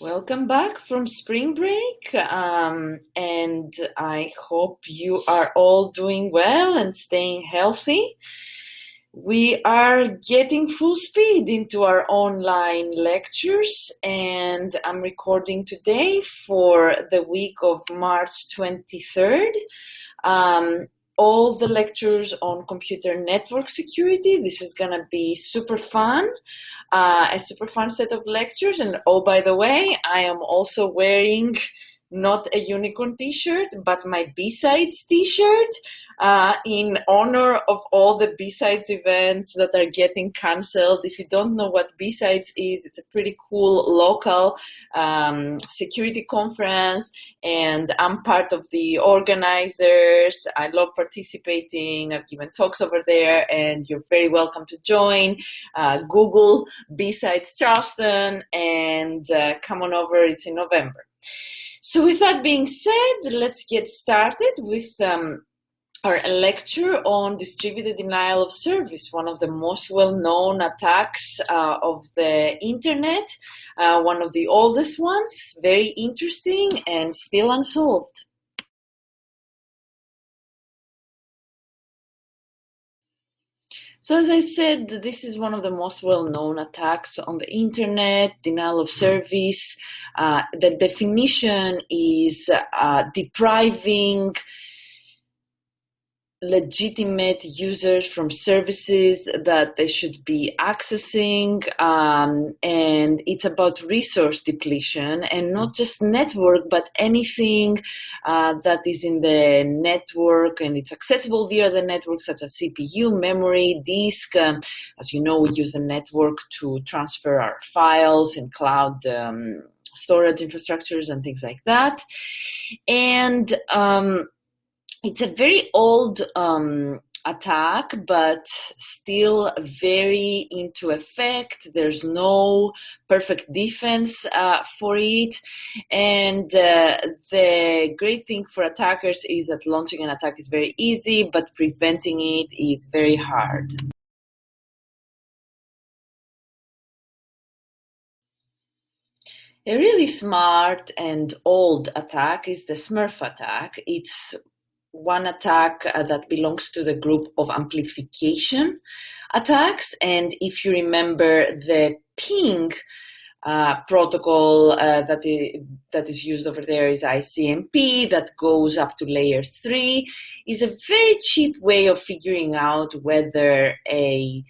Welcome back from spring break, and I hope you are all doing well and staying healthy. We are getting full speed into our online lectures, and I'm recording today for the week of March 23rd. All the lectures on computer network security. This is going to be super fun. A super fun set of lectures. And oh, by the way, I am also wearing not a unicorn t-shirt, but my B-Sides t-shirt in honor of all the B-Sides events that are getting canceled. If you don't know what B-Sides is, it's a pretty cool local security conference, and I'm part of the organizers. I love participating. I've given talks over there, and you're very welcome to join. Google B-Sides Charleston and come on over. It's in November. So with that being said, let's get started with our lecture on distributed denial of service, one of the most well-known attacks of the internet, one of the oldest ones, very interesting and still unsolved. So as I said, this is one of the most well-known attacks on the internet, denial of service. The definition is depriving legitimate users from services that they should be accessing, and it's about resource depletion, and not just network, but anything that is in the network and it's accessible via the network, such as CPU, memory, disk. As you know, we use the network to transfer our files and cloud storage infrastructures and things like that. And it's a very old attack, but still very into effect. There's no perfect defense for it. And the great thing for attackers is that launching an attack is very easy, but preventing it is very hard. A really smart and old attack is the Smurf attack. It's one attack that belongs to the group of amplification attacks. And if you remember, the ping protocol that is used over there is ICMP, that goes up to layer 3, is a very cheap way of figuring out whether a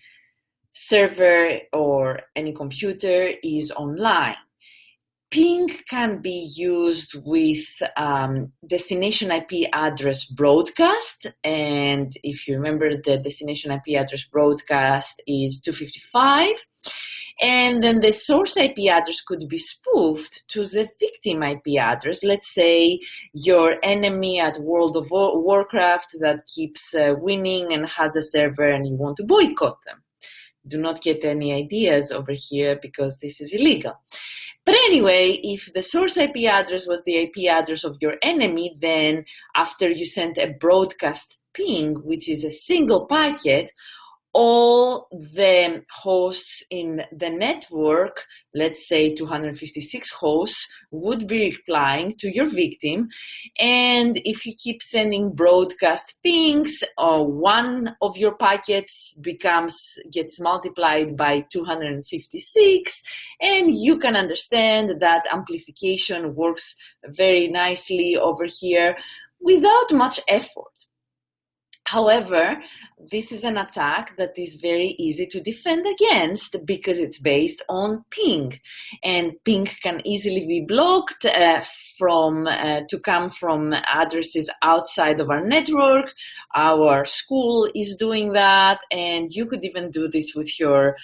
server or any computer is online. Ping can be used with destination IP address broadcast, and if you remember, the destination IP address broadcast is 255, and then the source IP address could be spoofed to the victim IP address. Let's say your enemy at World of Warcraft that keeps winning and has a server and you want to boycott them. Do not get any ideas over here because this is illegal. But anyway, if the source IP address was the IP address of your enemy, then after you sent a broadcast ping, which is a single packet, all the hosts in the network, let's say 256 hosts, would be replying to your victim. And if you keep sending broadcast pings, one of your packets gets multiplied by 256, and you can understand that amplification works very nicely over here without much effort. However, this is an attack that is very easy to defend against because it's based on ping, and ping can easily be blocked to come from addresses outside of our network. Our school is doing that, and you could even do this with your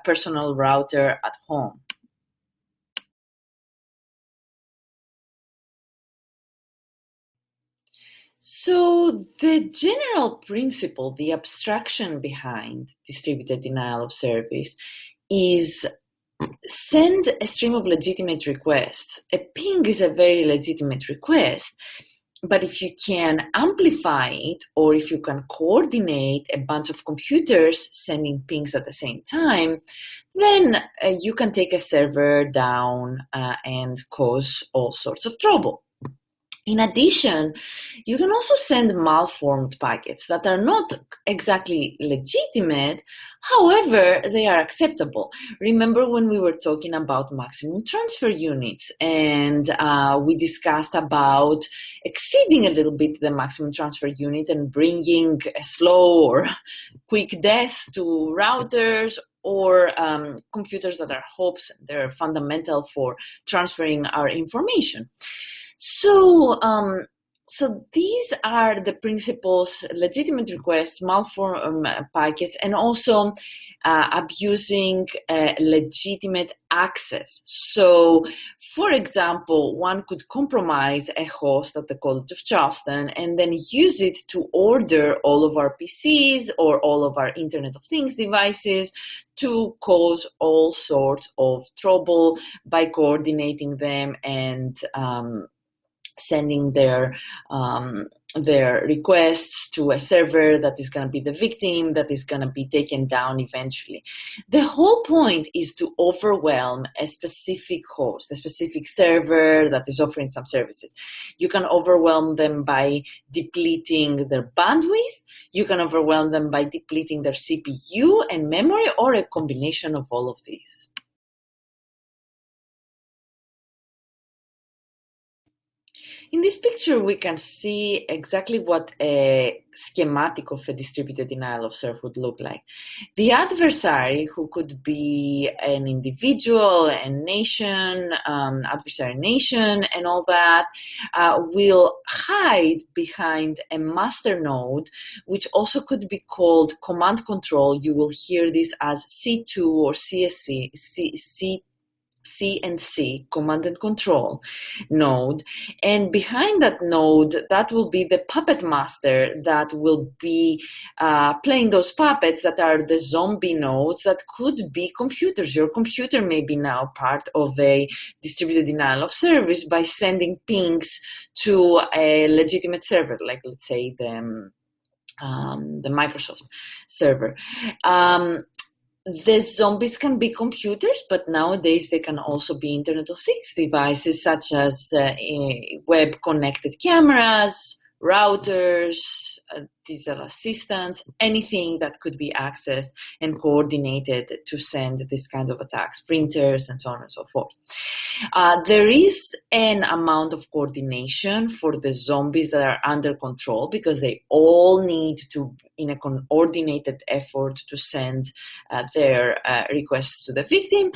personal router at home. So the general principle, the abstraction behind distributed denial of service is send a stream of legitimate requests. A ping is a very legitimate request But if you can amplify it, or if you can coordinate a bunch of computers sending pings at the same time, then you can take a server down and cause all sorts of trouble. In addition, you can also send malformed packets that are not exactly legitimate, however, they are acceptable. Remember when we were talking about maximum transfer units, and we discussed about exceeding a little bit the maximum transfer unit and bringing a slow or quick death to routers or computers that are hopes, they're fundamental for transferring our information. So, these are the principles: legitimate requests, malform packets, and also abusing legitimate access. So, for example, one could compromise a host at the College of Charleston and then use it to order all of our PCs or all of our Internet of Things devices to cause all sorts of trouble by coordinating them and sending their requests to a server that is going to be the victim, that is going to be taken down eventually. The whole point is to overwhelm a specific host, a specific server that is offering some services. You can overwhelm them by depleting their bandwidth. You can overwhelm them by depleting their CPU and memory, or a combination of all of these. In this picture, we can see exactly what a schematic of a distributed denial of serve would look like. The adversary, who could be an individual, a nation, adversary nation, and all that, will hide behind a master node, which also could be called command control. You will hear this as C2 or CNC, command and control node. And behind that node, that will be the puppet master that will be playing those puppets that are the zombie nodes that could be computers. Your computer may be now part of a distributed denial of service by sending pings to a legitimate server, like let's say the Microsoft server. The zombies can be computers, but nowadays they can also be Internet of Things devices, such as web-connected cameras, routers, digital assistants, anything that could be accessed and coordinated to send this kind of attacks, printers, and so on and so forth. There is an amount of coordination for the zombies that are under control, because they all need to, in a coordinated effort, to send their requests to the victim.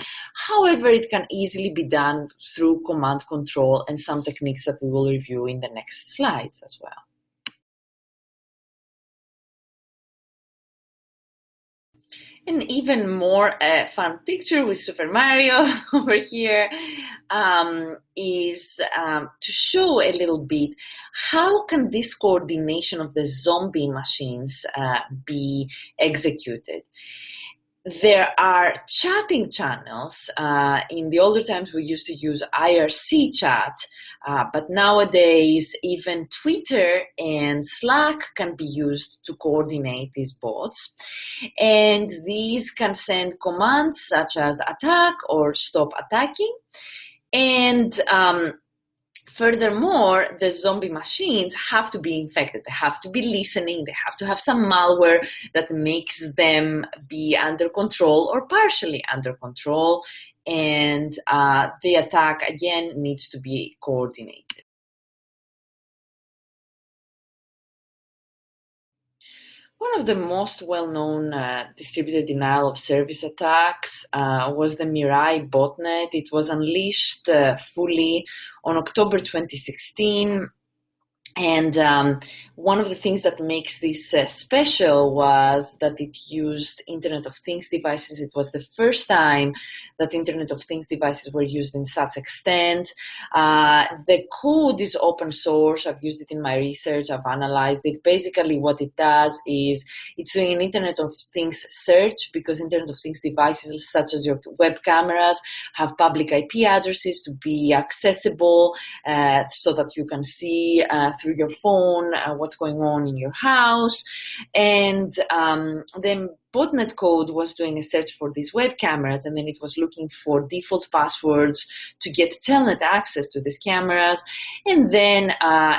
However, it can easily be done through command control and some techniques that we will review in the next slides as well. An even more fun picture with Super Mario over here is to show a little bit how can this coordination of the zombie machines be executed. There are chatting channels. In the older times, we used to use IRC chat, but nowadays, even Twitter and Slack can be used to coordinate these bots. And these can send commands such as attack or stop attacking. And furthermore, the zombie machines have to be infected. They have to be listening. They have to have some malware that makes them be under control or partially under control. And the attack, again, needs to be coordinated. One of the most well-known distributed denial of service attacks was the Mirai botnet. It was unleashed fully on October 2016. And one of the things that makes this special was that it used Internet of Things devices. It was the first time that Internet of Things devices were used in such extent. The code is open source. I've used it in my research. I've analyzed it. Basically, what it does is it's doing an Internet of Things search, because Internet of Things devices, such as your web cameras, have public IP addresses to be accessible so that you can see through your phone what's going on in your house. And then botnet code was doing a search for these web cameras, and then it was looking for default passwords to get telnet access to these cameras. And then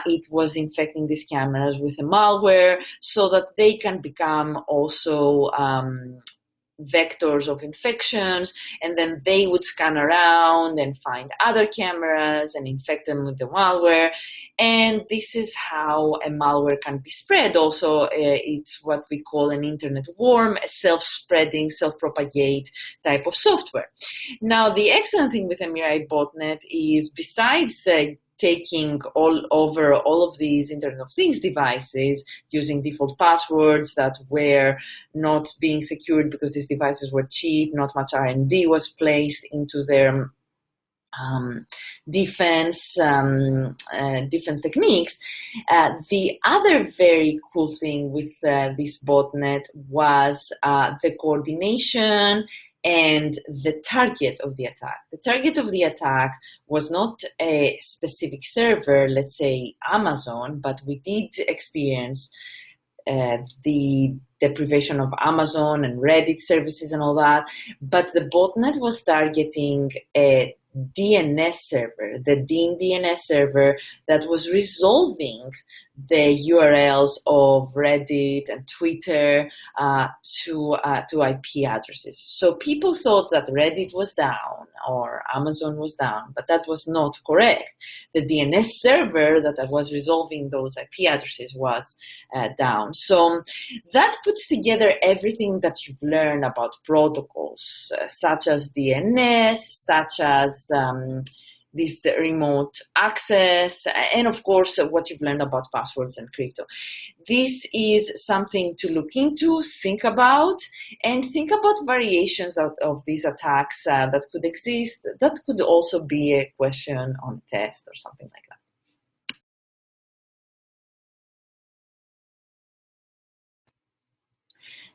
it was infecting these cameras with a malware so that they can become also vectors of infections, and then they would scan around and find other cameras and infect them with the malware. And this is how a malware can be spread. Also, it's what we call an internet worm, a self-spreading, self-propagate type of software. Now, the excellent thing with a Mirai botnet is, besides taking over all of these Internet of Things devices using default passwords that were not being secured because these devices were cheap, not much R&D was placed into their defense techniques. The other very cool thing with this botnet was the coordination and the target of the attack. The target of the attack was not a specific server, let's say Amazon, but we did experience the deprivation of Amazon and Reddit services and all that. But the botnet was targeting a DNS server, the DNS server that was resolving the URLs of Reddit and Twitter to IP addresses. So people thought that Reddit was down or Amazon was down, but that was not correct. The DNS server that was resolving those IP addresses was down. So that puts together everything that you've learned about protocols, such as DNS, such as this remote access, and of course, what you've learned about passwords and crypto. This is something to look into, think about, and think about variations of these attacks that could exist. That could also be a question on a test or something like that.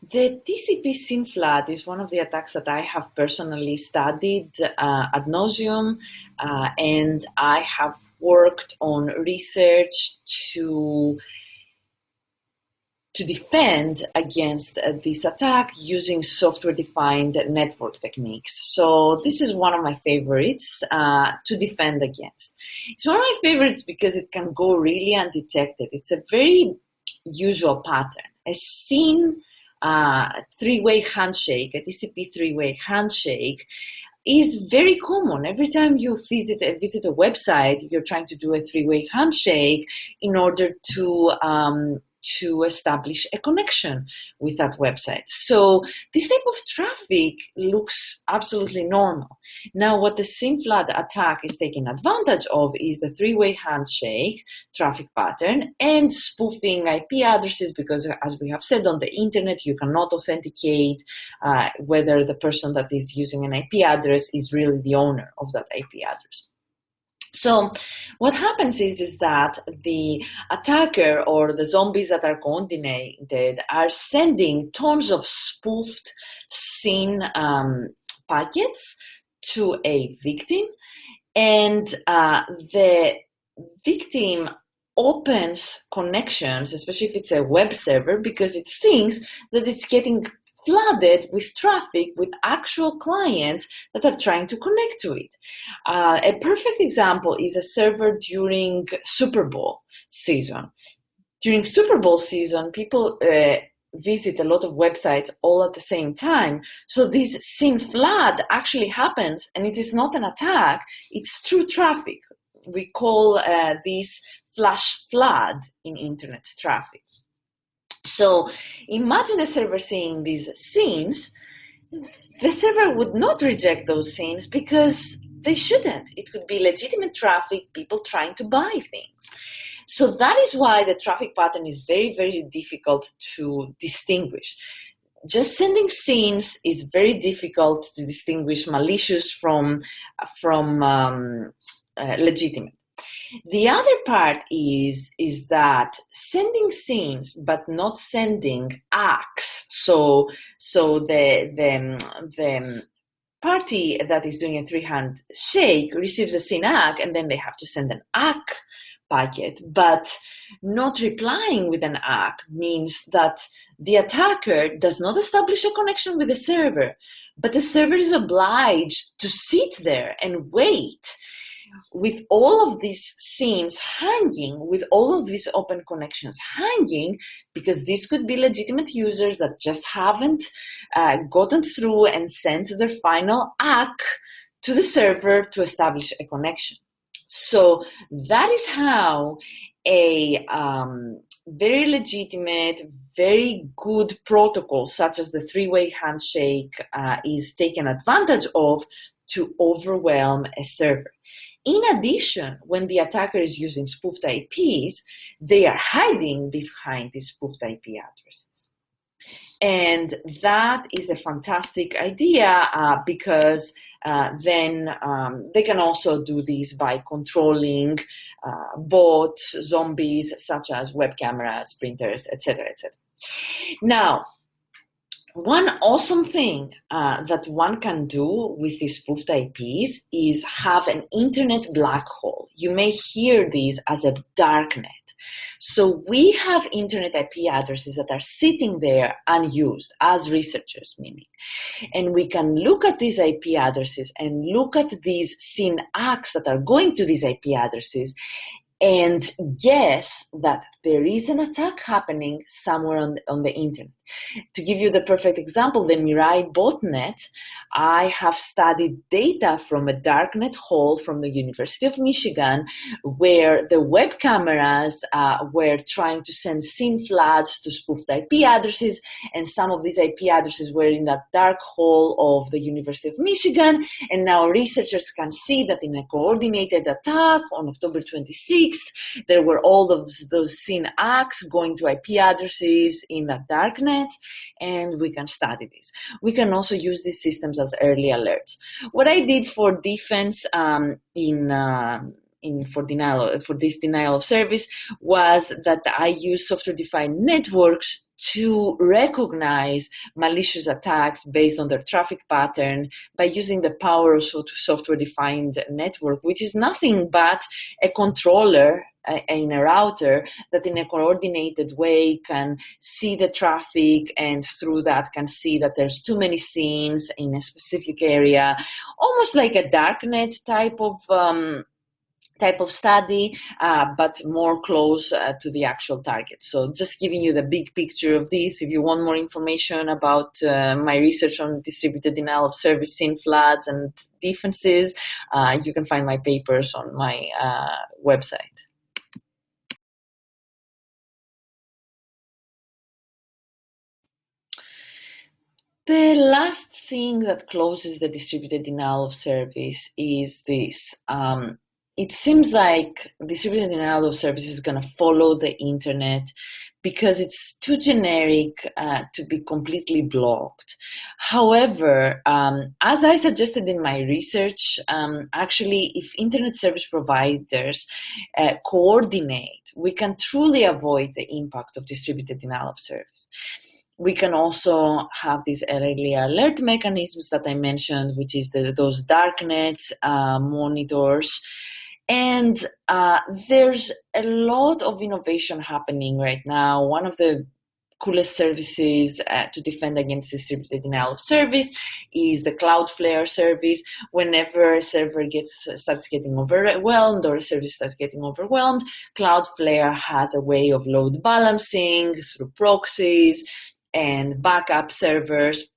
The TCP SYN flood is one of the attacks that I have personally studied ad nauseum, and I have worked on research to defend against this attack using software-defined network techniques. So this is one of my favorites to defend against. It's one of my favorites because it can go really undetected. It's a very usual pattern. A SYN three-way handshake, a TCP three-way handshake, is very common. Every time you visit a website, you're trying to do a three-way handshake in order to establish a connection with that website. So this type of traffic looks absolutely normal. Now, what the SYN flood attack is taking advantage of is the three-way handshake traffic pattern and spoofing IP addresses, because as we have said on the internet, you cannot authenticate whether the person that is using an IP address is really the owner of that IP address. So what happens is that the attacker or the zombies that are coordinated are sending tons of spoofed SYN packets to a victim, and the victim opens connections, especially if it's a web server, because it thinks that it's getting flooded with traffic with actual clients that are trying to connect to it. A perfect example is a server during Super Bowl season. During Super Bowl season, people visit a lot of websites all at the same time. So this SYN flood actually happens, and it is not an attack, it's true traffic. We call this flash flood in internet traffic. So imagine a server seeing these SYNs. The server would not reject those SYNs because they shouldn't. It could be legitimate traffic, people trying to buy things. So that is why the traffic pattern is very, very difficult to distinguish. Just sending SYNs is very difficult to distinguish malicious from legitimate. The other part is that sending SYNs but not sending ACKs. So the party that is doing a three-hand shake receives a SYN ACK, and then they have to send an ACK packet, but not replying with an ACK means that the attacker does not establish a connection with the server, but the server is obliged to sit there and wait with all of these scenes hanging, with all of these open connections hanging, because these could be legitimate users that just haven't gotten through and sent their final ACK to the server to establish a connection. So that is how a very legitimate, very good protocol, such as the three-way handshake, is taken advantage of to overwhelm a server. In addition, when the attacker is using spoofed IPs, they are hiding behind these spoofed IP addresses. And that is a fantastic idea because then they can also do this by controlling bots, zombies, such as web cameras, printers, etc., etc. Now, one awesome thing that one can do with these spoofed IPs is have an internet black hole. You may hear this as a darknet. So we have internet IP addresses that are sitting there unused as researchers, meaning. And we can look at these IP addresses and look at these SYN ACKs that are going to these IP addresses and guess that there is an attack happening somewhere on the internet. To give you the perfect example, the Mirai botnet, I have studied data from a darknet hole from the University of Michigan where the web cameras were trying to send SYN floods to spoofed IP addresses, and some of these IP addresses were in that dark hole of the University of Michigan, and now researchers can see that in a coordinated attack on October 26th, there were all of those SYN ACKs going to IP addresses in that darknet, and we can study this. We can also use these systems as early alerts. What I did for defense for this denial of service was that I used software-defined networks to recognize malicious attacks based on their traffic pattern by using the power of software-defined network, which is nothing but a controller in a router that in a coordinated way can see the traffic and through that can see that there's too many scenes in a specific area, almost like a darknet type of study, but more close to the actual target. So just giving you the big picture of this. If you want more information about my research on distributed denial of service, SYN floods, and defenses, you can find my papers on my website. The last thing that closes the distributed denial of service is this. It seems like distributed denial of service is going to follow the internet because it's too generic to be completely blocked. However, as I suggested in my research, actually, if internet service providers coordinate, we can truly avoid the impact of distributed denial of service. We can also have these early alert mechanisms that I mentioned, which is those darknet monitors. And there's a lot of innovation happening right now. One of the coolest services to defend against distributed denial of service is the Cloudflare service. Whenever a server starts getting overwhelmed or a service starts getting overwhelmed, Cloudflare has a way of load balancing through proxies and backup servers.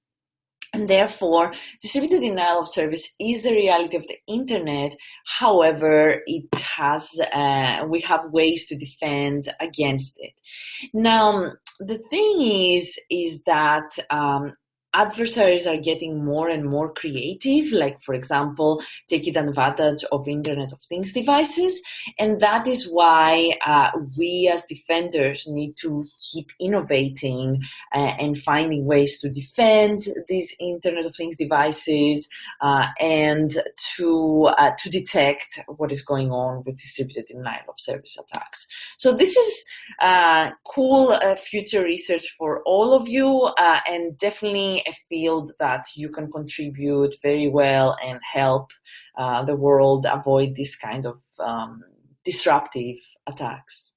And therefore, distributed denial of service is the reality of the internet. However, we have ways to defend against it. Now, the thing is that adversaries are getting more and more creative, like, for example, taking advantage of Internet of Things devices. And that is why we as defenders need to keep innovating and finding ways to defend these Internet of Things devices and to detect what is going on with distributed denial of service attacks. So this is cool future research for all of you and definitely a field that you can contribute very well and help the world avoid this kind of disruptive attacks.